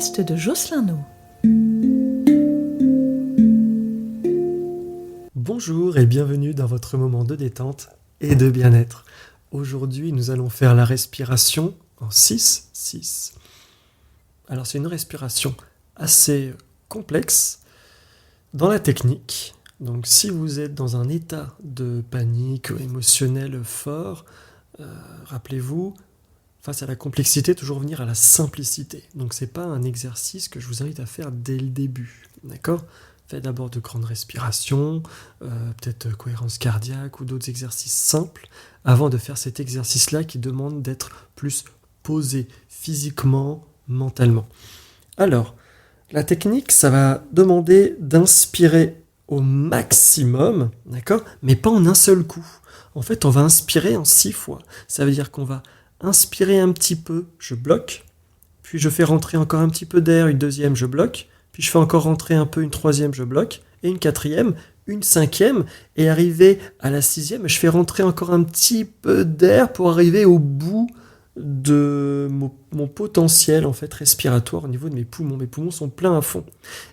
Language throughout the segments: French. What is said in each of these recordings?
podcast de Jocelyn No. Bonjour et bienvenue dans votre moment de détente et de bien-être. Aujourd'hui, nous allons faire la respiration en 6-6. Alors, c'est une respiration assez complexe dans la technique. Donc, si vous êtes dans un état de panique émotionnel fort, rappelez-vous, face à la complexité, toujours venir à la simplicité. Donc, c'est pas un exercice que je vous invite à faire dès le début. D'accord ? Faites d'abord de grandes respirations, peut-être cohérence cardiaque ou d'autres exercices simples, avant de faire cet exercice-là qui demande d'être plus posé physiquement, mentalement. Alors, la technique, ça va demander d'inspirer au maximum, d'accord ? Mais pas en un seul coup. En fait, on va inspirer en 6 fois. Ça veut dire qu'on va inspirer un petit peu, je bloque, puis je fais rentrer encore un petit peu d'air, une deuxième, je bloque, puis je fais encore rentrer un peu une troisième, je bloque, et une quatrième, une cinquième, et arrivé à la sixième, je fais rentrer encore un petit peu d'air pour arriver au bout de mon potentiel en fait respiratoire au niveau de mes poumons. Mes poumons sont pleins à fond.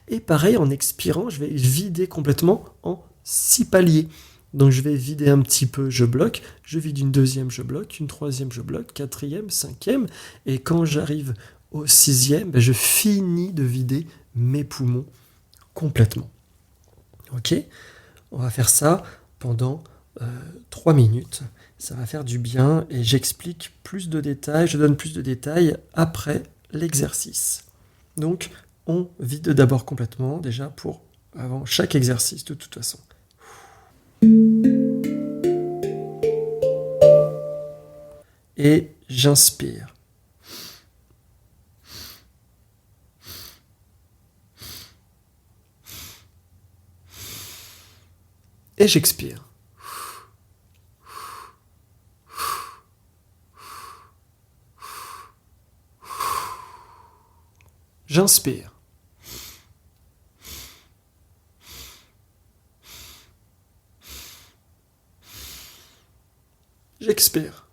Et pareil, en expirant, je vais vider complètement en 6 paliers. Donc je vais vider un petit peu, je bloque, je vide une deuxième, je bloque, une troisième, je bloque, quatrième, cinquième, et quand j'arrive au sixième, je finis de vider mes poumons complètement. Ok ? On va faire ça pendant 3 minutes. Ça va faire du bien et j'explique plus de détails, je donne plus de détails après l'exercice. Donc, on vide d'abord complètement, déjà avant chaque exercice de toute façon. Et j'inspire. Et j'expire. J'inspire. J'expire.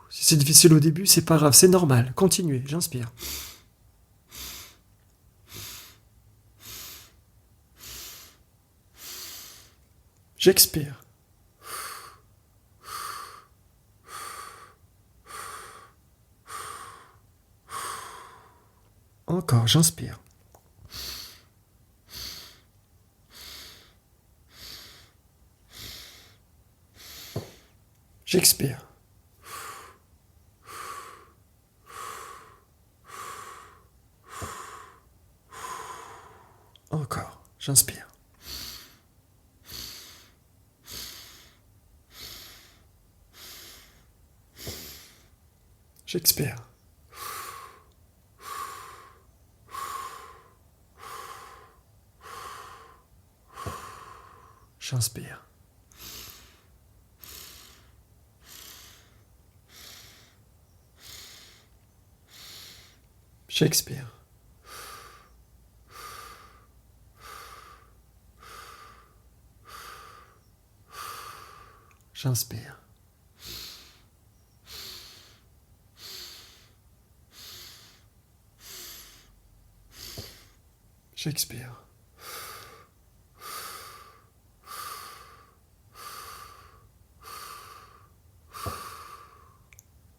Si c'est difficile au début, c'est pas grave, c'est normal. Continuez, j'inspire. J'expire. Encore, j'inspire. J'expire. Encore, j'inspire. J'expire. J'inspire. J'expire. J'inspire. J'expire.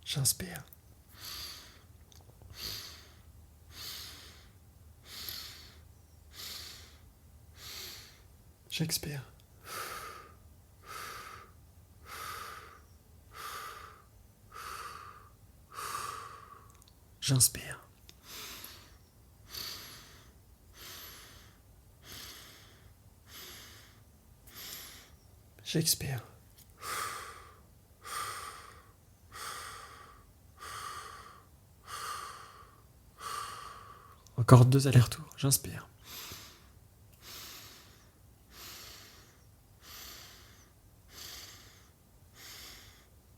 J'inspire. J'expire. J'inspire. J'expire. Encore 2 allers-retours. J'inspire.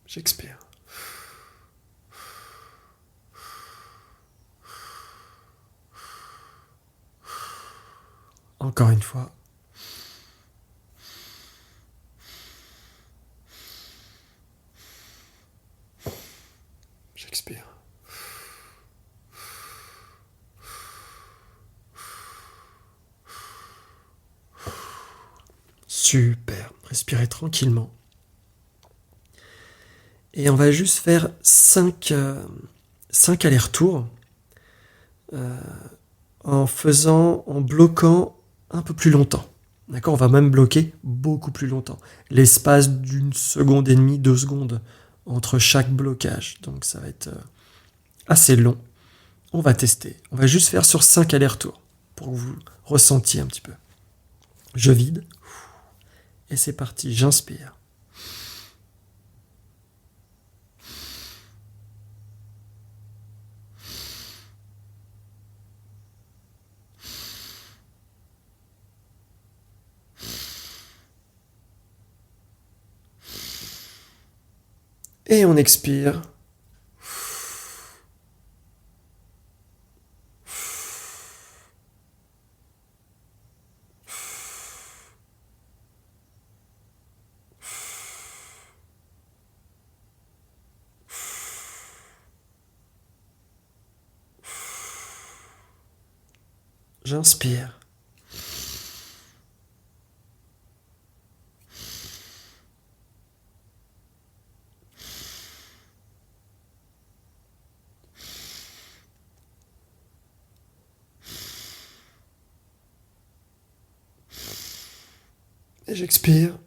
J'expire. Encore une fois. J'expire. Super. Respirez tranquillement. Et on va juste faire 5 allers-retours en bloquant un peu plus longtemps. D'accord? On va même bloquer beaucoup plus longtemps. L'espace d'1 seconde et demie, 2 secondes entre chaque blocage. Donc ça va être assez long. On va tester. On va juste faire sur 5 allers-retours pour que vous ressentiez un petit peu. Je vide. Et c'est parti, j'inspire. Et on expire. J'inspire. Et j'expire.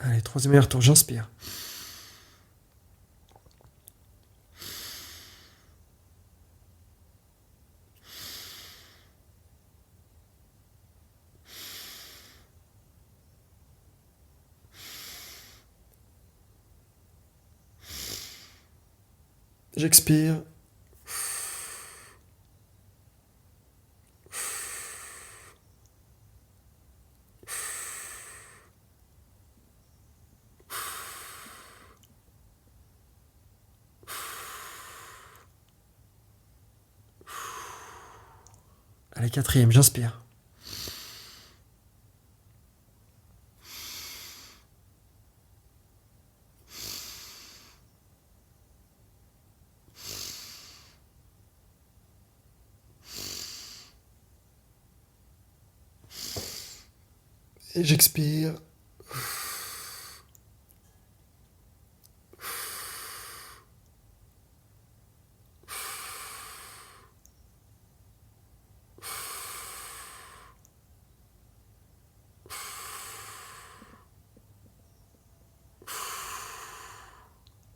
Allez, troisième retour, j'inspire. J'expire. Allez, quatrième, j'inspire. Et j'expire.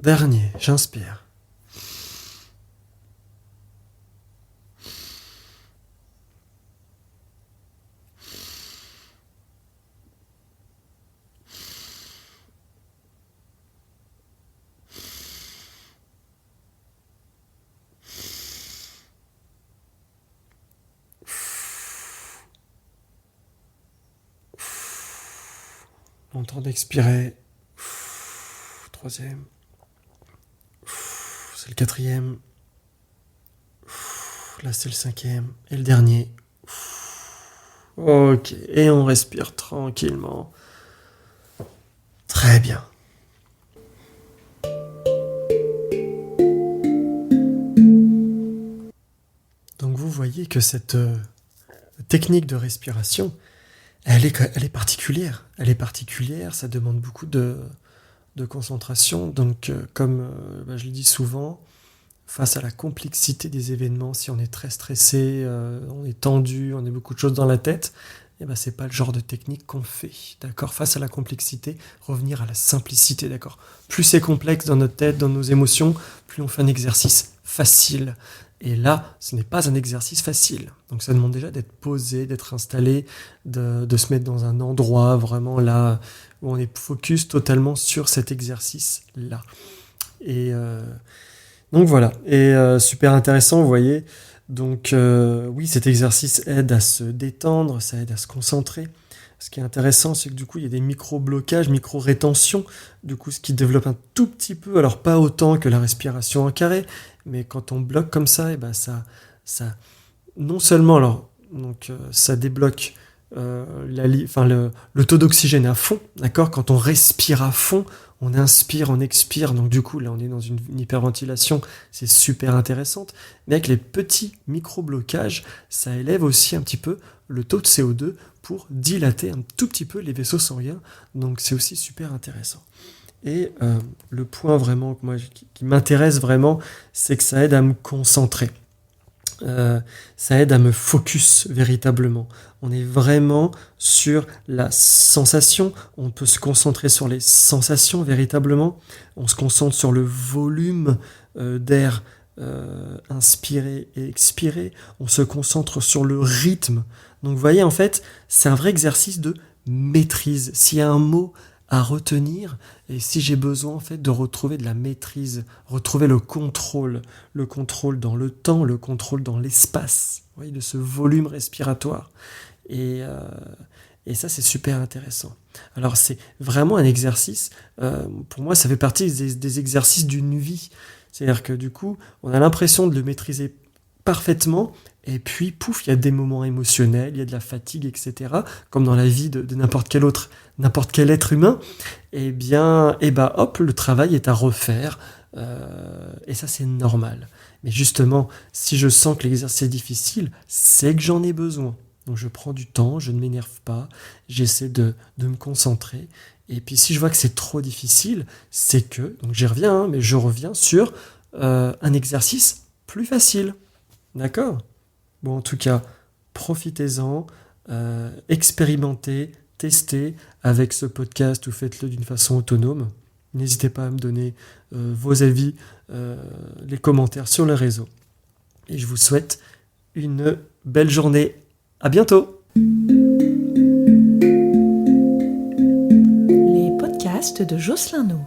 Dernier, j'inspire. On tente d'expirer. Troisième. C'est le quatrième. Là, c'est le cinquième. Et le dernier. Ok. Et on respire tranquillement. Très bien. Donc vous voyez que cette technique de respiration, elle est particulière. Elle est particulière, ça demande beaucoup de concentration. Donc comme je le dis souvent, face à la complexité des événements, si on est très stressé, on est tendu, on a beaucoup de choses dans la tête, et ben c'est pas le genre de technique qu'on fait, d'accord? Face à la complexité, revenir à la simplicité, d'accord? Plus c'est complexe dans notre tête, dans nos émotions, plus on fait un exercice facile. Et là, ce n'est pas un exercice facile. Donc ça demande déjà d'être posé, d'être installé, de se mettre dans un endroit vraiment là où on est focus totalement sur cet exercice-là. Et donc voilà, et super intéressant, vous voyez. Donc oui, cet exercice aide à se détendre, ça aide à se concentrer. ce qui est intéressant, c'est que du coup, il y a des micro-blocages, micro-rétentions, du coup, ce qui développe un tout petit peu, alors pas autant que la respiration en carré, mais quand on bloque comme ça, et ben ça non seulement, alors, donc, ça débloque le taux d'oxygène à fond, d'accord? Quand on respire à fond, on inspire, on expire, donc du coup, là, on est dans une hyperventilation, c'est super intéressante. Mais avec les petits micro-blocages, ça élève aussi un petit peu le taux de CO2 pour dilater un tout petit peu les vaisseaux sanguins, donc c'est aussi super intéressant. Et le point vraiment qui m'intéresse vraiment, c'est que ça aide à me concentrer. Ça aide à me focus véritablement. On est vraiment sur la sensation, on peut se concentrer sur les sensations véritablement, on se concentre sur le volume d'air inspiré et expiré, on se concentre sur le rythme. Donc vous voyez, en fait, c'est un vrai exercice de maîtrise. S'il y a un mot à retenir, et si j'ai besoin en fait de retrouver de la maîtrise, retrouver le contrôle dans le temps, le contrôle dans l'espace, vous voyez, de ce volume respiratoire. Et, euh, et ça, c'est super intéressant. Alors, c'est vraiment un exercice, pour moi, ça fait partie des exercices d'une vie. C'est-à-dire que du coup, on a l'impression de le maîtriser parfaitement, et puis, pouf, il y a des moments émotionnels, il y a de la fatigue, etc., comme dans la vie de n'importe quel être humain, et bah hop, le travail est à refaire, et ça c'est normal. Mais justement, si je sens que l'exercice est difficile, c'est que j'en ai besoin. Donc je prends du temps, je ne m'énerve pas, j'essaie de me concentrer, et puis si je vois que c'est trop difficile, c'est que, donc j'y reviens, mais je reviens sur un exercice plus facile. D'accord? Bon, en tout cas, profitez-en, expérimentez, testez avec ce podcast ou faites-le d'une façon autonome. N'hésitez pas à me donner vos avis, les commentaires sur le réseau. Et je vous souhaite une belle journée. À bientôt! Les podcasts de Jocelyn No.